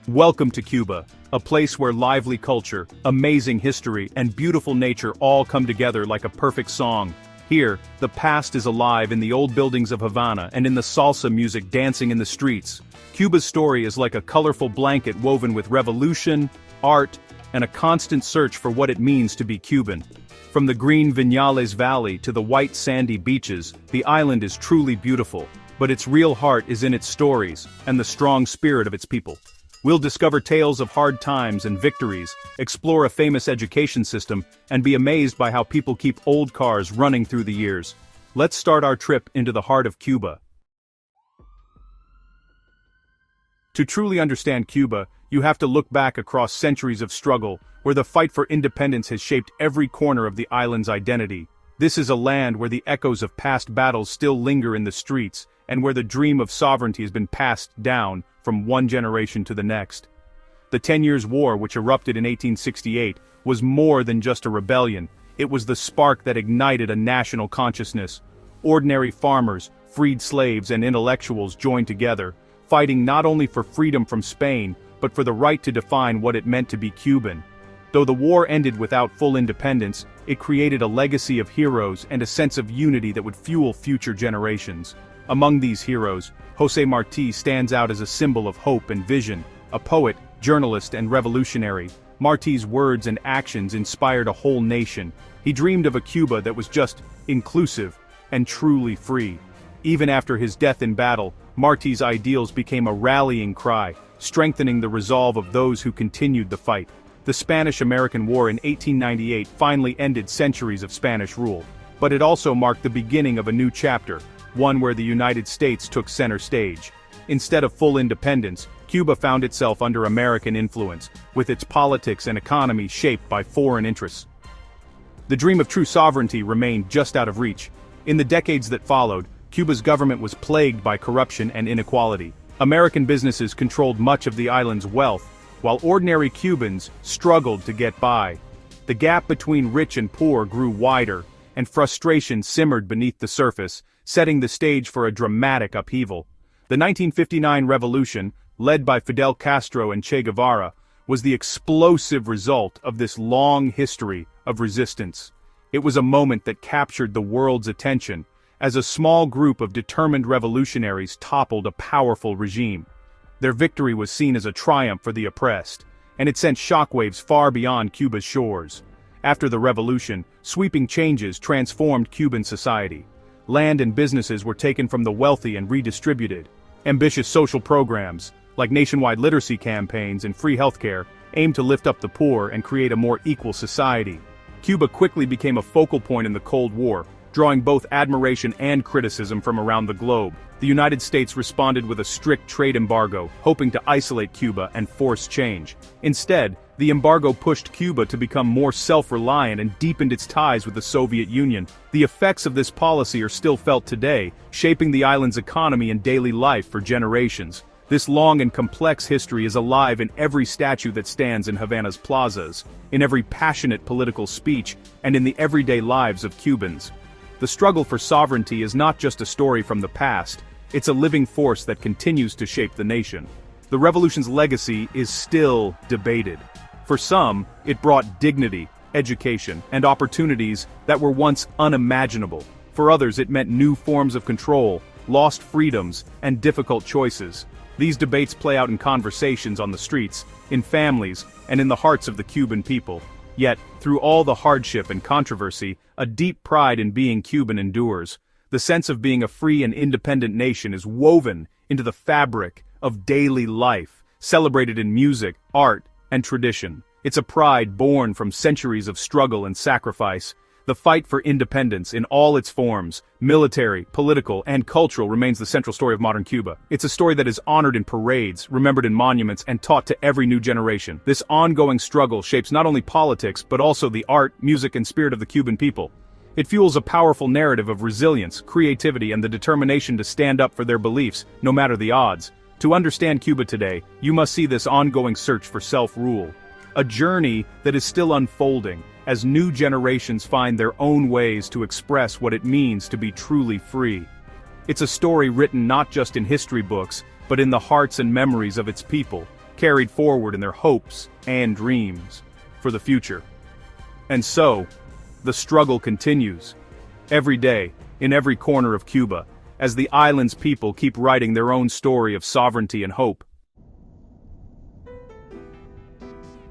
Welcome to Cuba, a place where lively culture, amazing history, and beautiful nature all come together like a perfect song. Here, the past is alive in the old buildings of Havana and in the salsa music dancing in the streets. Cuba's story is like a colorful blanket woven with revolution, art, and a constant search for what it means to be Cuban. From the green Viñales Valley to the white sandy beaches, the island is truly beautiful, but its real heart is in its stories and the strong spirit of its people. We'll discover tales of hard times and victories, explore a famous education system, and be amazed by how people keep old cars running through the years. Let's start our trip into the heart of Cuba. To truly understand Cuba, you have to look back across centuries of struggle, where the fight for independence has shaped every corner of the island's identity. This is a land where the echoes of past battles still linger in the streets, and where the dream of sovereignty has been passed down from one generation to the next. The 10 Years' War, which erupted in 1868, was more than just a rebellion. It was the spark that ignited a national consciousness. Ordinary farmers, freed slaves, and intellectuals joined together, fighting not only for freedom from Spain, but for the right to define what it meant to be Cuban. Though the war ended without full independence, it created a legacy of heroes and a sense of unity that would fuel future generations. Among these heroes, José Martí stands out as a symbol of hope and vision. A poet, journalist, and revolutionary, Martí's words and actions inspired a whole nation. He dreamed of a Cuba that was just inclusive and truly free. Even after his death in battle, Martí's ideals became a rallying cry, strengthening the resolve of those who continued the fight. The Spanish-American War in 1898 finally ended centuries of Spanish rule, but it also marked the beginning of a new chapter, one where the United States took center stage. Instead of full independence, Cuba found itself under American influence, with its politics and economy shaped by foreign interests. The dream of true sovereignty remained just out of reach. In the decades that followed, Cuba's government was plagued by corruption and inequality. American businesses controlled much of the island's wealth, while ordinary Cubans struggled to get by. The gap between rich and poor grew wider, and frustration simmered beneath the surface, setting the stage for a dramatic upheaval. The 1959 revolution, led by Fidel Castro and Che Guevara, was the explosive result of this long history of resistance. It was a moment that captured the world's attention, as a small group of determined revolutionaries toppled a powerful regime. Their victory was seen as a triumph for the oppressed, and it sent shockwaves far beyond Cuba's shores. After the revolution, sweeping changes transformed Cuban society. Land and businesses were taken from the wealthy and redistributed. Ambitious social programs, like nationwide literacy campaigns and free healthcare, aimed to lift up the poor and create a more equal society. Cuba quickly became a focal point in the Cold War, drawing both admiration and criticism from around the globe. The United States responded with a strict trade embargo, hoping to isolate Cuba and force change. Instead, the embargo pushed Cuba to become more self-reliant and deepened its ties with the Soviet Union. The effects of this policy are still felt today, shaping the island's economy and daily life for generations. This long and complex history is alive in every statue that stands in Havana's plazas, in every passionate political speech, and in the everyday lives of Cubans. The struggle for sovereignty is not just a story from the past, it's a living force that continues to shape the nation. The revolution's legacy is still debated. For some, it brought dignity, education, and opportunities that were once unimaginable. For others, it meant new forms of control, lost freedoms, and difficult choices. These debates play out in conversations on the streets, in families, and in the hearts of the Cuban people. Yet, through all the hardship and controversy, a deep pride in being Cuban endures. The sense of being a free and independent nation is woven into the fabric of daily life, celebrated in music, art, and tradition. It's a pride born from centuries of struggle and sacrifice. The fight for independence in all its forms, military, political, and cultural, remains the central story of modern Cuba. It's a story that is honored in parades, remembered in monuments, and taught to every new generation. This ongoing struggle shapes not only politics, but also the art, music, and spirit of the Cuban people. It fuels a powerful narrative of resilience, creativity, and the determination to stand up for their beliefs, no matter the odds. To understand Cuba today, you must see this ongoing search for self-rule. A journey that is still unfolding, as new generations find their own ways to express what it means to be truly free. It's a story written not just in history books, but in the hearts and memories of its people, carried forward in their hopes and dreams for the future. And so, the struggle continues. Every day, in every corner of Cuba, as the island's people keep writing their own story of sovereignty and hope.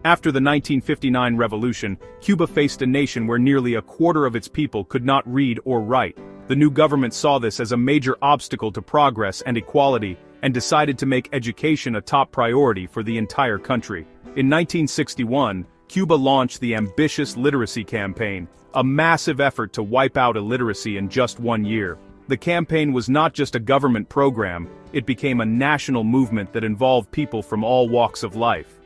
After the 1959 revolution, Cuba faced a nation where nearly a quarter of its people could not read or write. The new government saw this as a major obstacle to progress and equality, and decided to make education a top priority for the entire country. In 1961, Cuba launched the ambitious literacy campaign, a massive effort to wipe out illiteracy in just 1 year. The campaign was not just a government program, it became a national movement that involved people from all walks of life.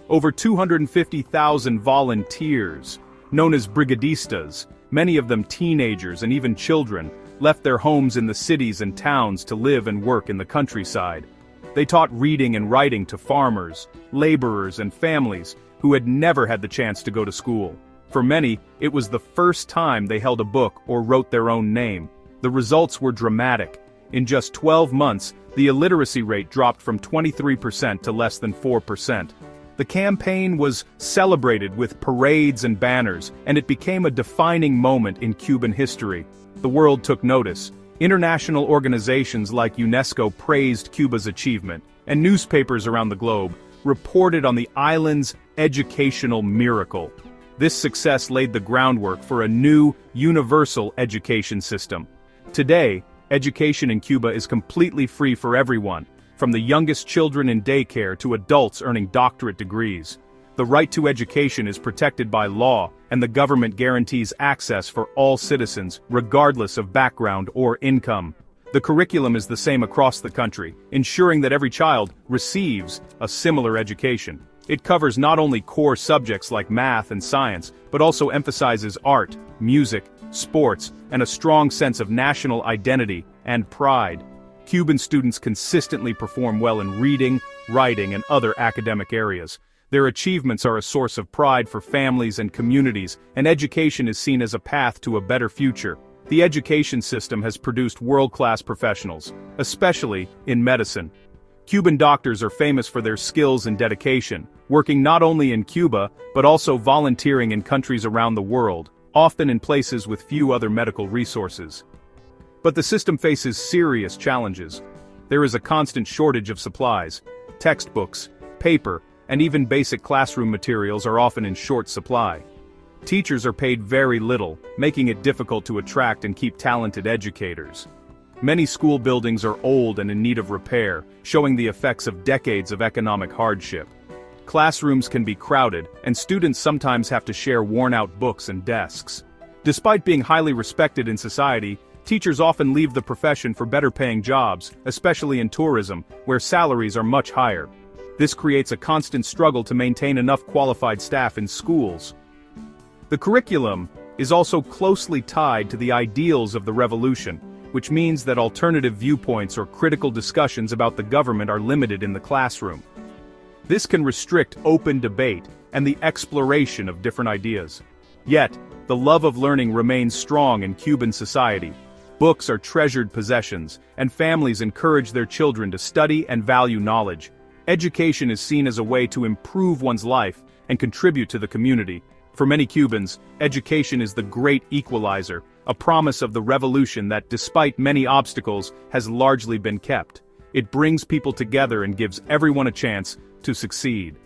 Over 250,000 volunteers, known as brigadistas, many of them teenagers and even children, left their homes in the cities and towns to live and work in the countryside. They taught reading and writing to farmers, laborers, and families who had never had the chance to go to school. For many, it was the first time they held a book or wrote their own name. The results were dramatic. In just 12 months, the illiteracy rate dropped from 23% to less than 4%. The campaign was celebrated with parades and banners, and it became a defining moment in Cuban history. The world took notice. International organizations like UNESCO praised Cuba's achievement, and newspapers around the globe reported on the island's educational miracle. This success laid the groundwork for a new, universal education system. Today, education in Cuba is completely free for everyone, from the youngest children in daycare to adults earning doctorate degrees. The right to education is protected by law, and the government guarantees access for all citizens, regardless of background or income. The curriculum is the same across the country, ensuring that every child receives a similar education. It covers not only core subjects like math and science, but also emphasizes art, music, sports, and a strong sense of national identity and pride. Cuban students consistently perform well in reading, writing, and other academic areas. Their achievements are a source of pride for families and communities, and education is seen as a path to a better future. The education system has produced world-class professionals, especially in medicine. Cuban doctors are famous for their skills and dedication, working not only in Cuba, but also volunteering in countries around the world, often in places with few other medical resources. But the system faces serious challenges. There is a constant shortage of supplies. Textbooks, paper, and even basic classroom materials are often in short supply. Teachers are paid very little, making it difficult to attract and keep talented educators. Many school buildings are old and in need of repair, showing the effects of decades of economic hardship. Classrooms can be crowded, and students sometimes have to share worn-out books and desks. Despite being highly respected in society, teachers often leave the profession for better-paying jobs, especially in tourism, where salaries are much higher. This creates a constant struggle to maintain enough qualified staff in schools. The curriculum is also closely tied to the ideals of the revolution, which means that alternative viewpoints or critical discussions about the government are limited in the classroom. This can restrict open debate and the exploration of different ideas. Yet, the love of learning remains strong in Cuban society. Books are treasured possessions, and families encourage their children to study and value knowledge. Education is seen as a way to improve one's life and contribute to the community. For many Cubans, education is the great equalizer, a promise of the revolution that, despite many obstacles, has largely been kept. It brings people together and gives everyone a chance to succeed.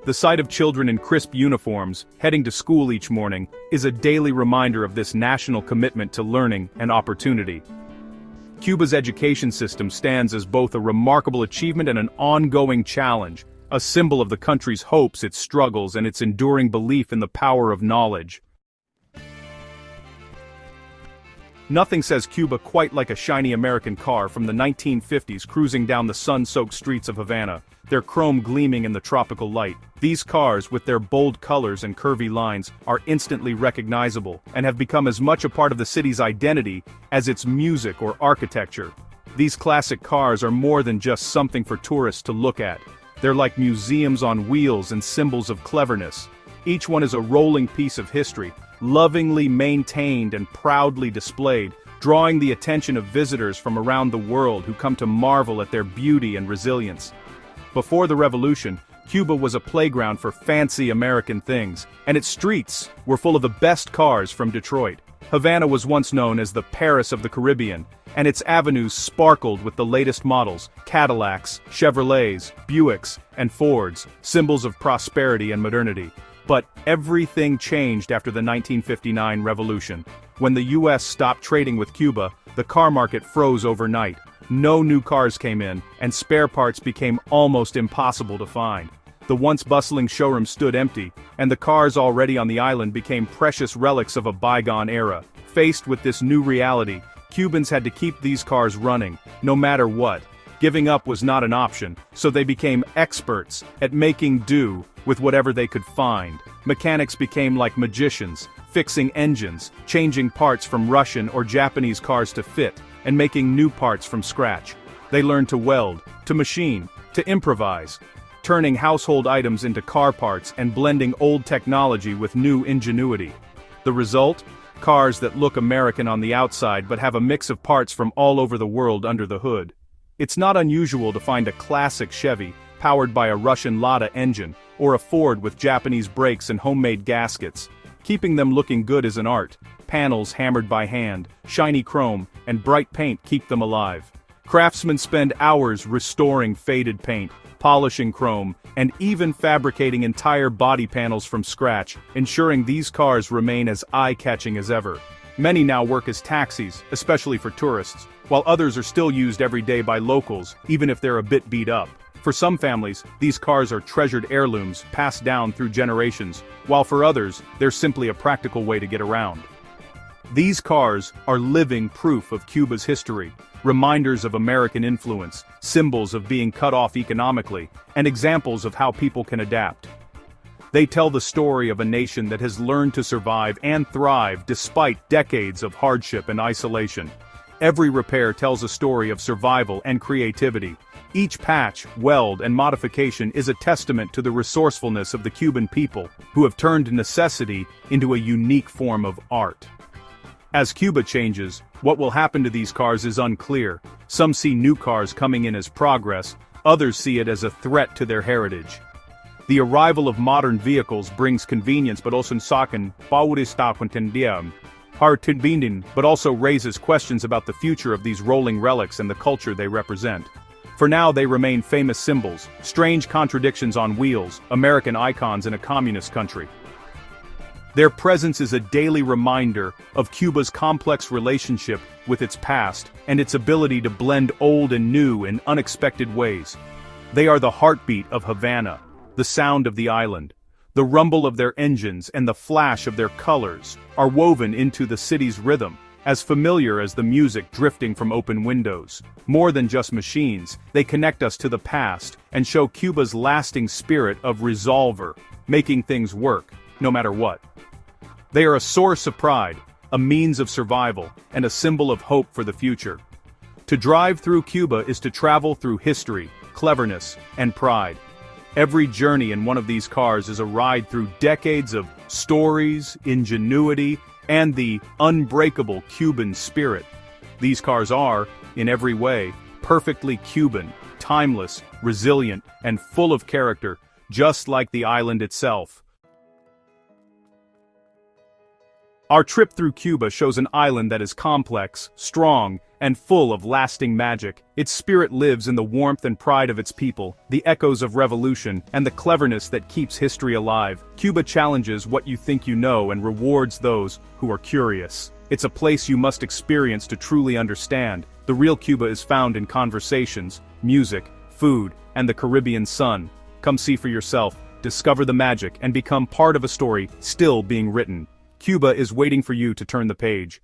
The sight of children in crisp uniforms, heading to school each morning, is a daily reminder of this national commitment to learning and opportunity. Cuba's education system stands as both a remarkable achievement and an ongoing challenge, a symbol of the country's hopes, its struggles, and its enduring belief in the power of knowledge. Nothing says Cuba quite like a shiny American car from the 1950s cruising down the sun-soaked streets of Havana, their chrome gleaming in the tropical light. These cars, with their bold colors and curvy lines, are instantly recognizable, and have become as much a part of the city's identity as its music or architecture. These classic cars are more than just something for tourists to look at. They're like museums on wheels and symbols of cleverness. Each one is a rolling piece of history, lovingly maintained and proudly displayed, drawing the attention of visitors from around the world who come to marvel at their beauty and resilience. Before the revolution, Cuba was a playground for fancy American things, and its streets were full of the best cars from Detroit. Havana was once known as the Paris of the Caribbean, and its avenues sparkled with the latest models: Cadillacs, Chevrolets, Buicks, and Fords, symbols of prosperity and modernity. But everything changed after the 1959 revolution. When the US stopped trading with Cuba, the car market froze overnight. No new cars came in, and spare parts became almost impossible to find. The once bustling showroom stood empty, and the cars already on the island became precious relics of a bygone era. Faced with this new reality, Cubans had to keep these cars running, no matter what. Giving up was not an option, so they became experts at making do with whatever they could find. Mechanics became like magicians, fixing engines, changing parts from Russian or Japanese cars to fit, and making new parts from scratch. They learned to weld, to machine, to improvise, turning household items into car parts and blending old technology with new ingenuity. The result? Cars that look American on the outside but have a mix of parts from all over the world under the hood. It's not unusual to find a classic Chevy, powered by a Russian Lada engine, or a Ford with Japanese brakes and homemade gaskets. Keeping them looking good is an art. Panels hammered by hand, shiny chrome, and bright paint keep them alive. Craftsmen spend hours restoring faded paint, polishing chrome, and even fabricating entire body panels from scratch, ensuring these cars remain as eye-catching as ever. Many now work as taxis, especially for tourists, while others are still used every day by locals, even if they're a bit beat up. For some families, these cars are treasured heirlooms passed down through generations, while for others, they're simply a practical way to get around. These cars are living proof of Cuba's history, reminders of American influence, symbols of being cut off economically, and examples of how people can adapt. They tell the story of a nation that has learned to survive and thrive despite decades of hardship and isolation. Every repair tells a story of survival and creativity. Each patch, weld, and modification is a testament to the resourcefulness of the Cuban people, who have turned necessity into a unique form of art. As Cuba changes, what will happen to these cars is unclear. Some see new cars coming in as progress, others see it as a threat to their heritage. The arrival of modern vehicles brings convenience but also but also raises questions about the future of these rolling relics and the culture they represent. For now they remain famous symbols, strange contradictions on wheels, American icons in a communist country. Their presence is a daily reminder of Cuba's complex relationship with its past and its ability to blend old and new in unexpected ways. They are the heartbeat of Havana, the sound of the island. The rumble of their engines and the flash of their colors are woven into the city's rhythm, as familiar as the music drifting from open windows. More than just machines, they connect us to the past and show Cuba's lasting spirit of resolver, making things work, no matter what. They are a source of pride, a means of survival, and a symbol of hope for the future. To drive through Cuba is to travel through history, cleverness, and pride. Every journey in one of these cars is a ride through decades of stories, ingenuity, and the unbreakable Cuban spirit. These cars are, in every way, perfectly Cuban, timeless, resilient, and full of character, just like the island itself. Our trip through Cuba shows an island that is complex, strong, and full of lasting magic. Its spirit lives in the warmth and pride of its people, the echoes of revolution, and the cleverness that keeps history alive. Cuba challenges what you think you know and rewards those who are curious. It's a place you must experience to truly understand. The real Cuba is found in conversations, music, food, and the Caribbean sun. Come see for yourself, discover the magic, and become part of a story still being written. Cuba is waiting for you to turn the page.